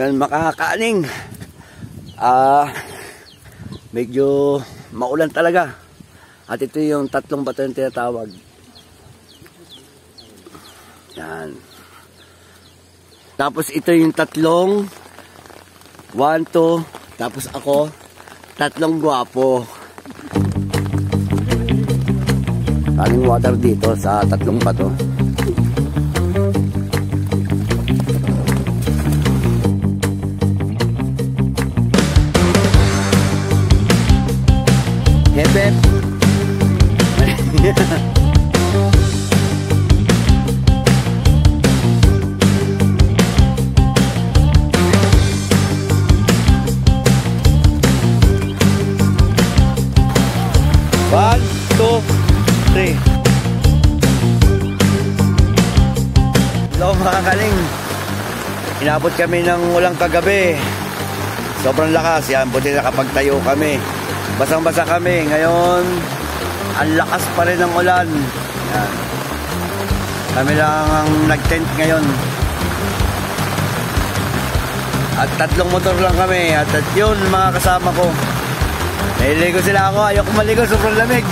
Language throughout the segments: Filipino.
Yan, makakaaning. Medyo maulan talaga. At ito yung tatlong bato yung tinatawag. Yan. Tapos ito yung tatlong 1, 2, tapos ako, tatlong gwapo. Kaling water dito sa tatlong bato. Hep. 1, 2, 3. Hello mga kaling. Inabot kami ng ulang kagabi. Sobrang lakas. Yan, buti nakapagtayo kami. Basang-basa kami. Ngayon, ang lakas pa rin ng ulan. Yan. Kami lang ang nag-tent ngayon. At tatlong motor lang kami. At yun, mga kasama ko. Nahiligo sila ako. Ayoko maligo. Sobrang lamig.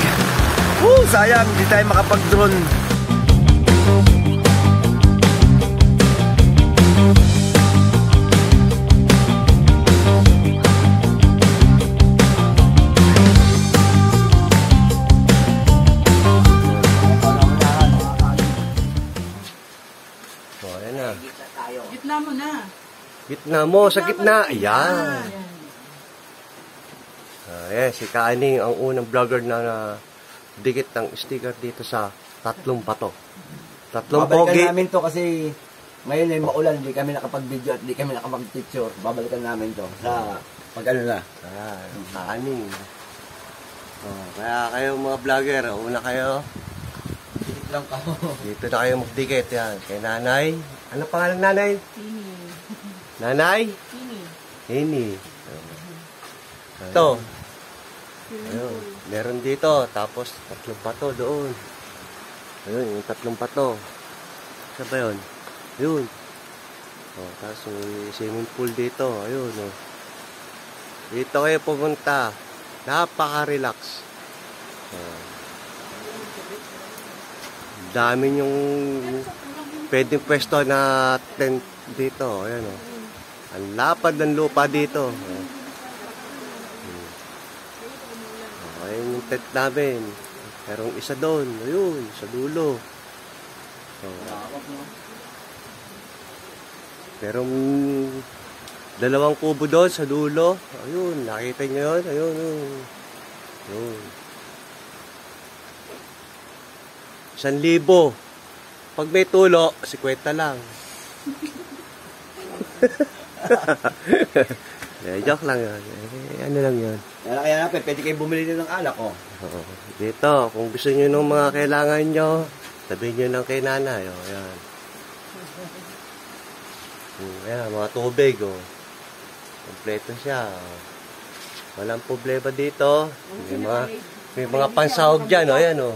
Sayang. Hindi tayo makapag-drone. Gitna mo na. Gitna mo, sa gitna. Ayan. Ayan, si Kaaning ang unang vlogger na dikit ng sticker dito sa tatlong bato. Tatlong pogi. Babalikan namin to kasi ngayon ay maulan. Hindi kami nakapag-video at hindi kami nakapag-picture. Babalikan namin to sa pag-ano na. Kaaning. Kaya kayo mga vlogger, una kayo. Dikit lang ako. Dito na kayo magdikit. Yan. Kay nanay. Ano pangalan nanay? Tini. Nanay? Tini. Tini. Ito. Ayun. Meron dito. Tapos tatlong pato doon. Ayun, yung tatlong pato. Saan ba yun? Ayun. Tapos yung swimming pool dito. Ayun. Dito kayo pumunta. Napaka-relax. Dami yung pwedeng pwesto na tent dito. Ayan o. Ang lapad ng lupa dito. Ayan yung tent namin. Merong isa doon. Ayun, sa dulo. Merong dalawang kubo doon sa dulo. Ayun, nakita nyo yun? Ayun, ayun. 1,000. Pag may tulo, 50 lang. Joke lang yun. Ano lang yun. Kaya natin, pwede kayo bumili din ng alak, oh. Dito, kung gusto nyo ng mga kailangan nyo, sabihin nyo lang kay nanay. Ayan. Ayan, mga tubig, oh. Kompleto siya. Walang problema dito. May mga pansahog dyan, oh. Ayan, oh.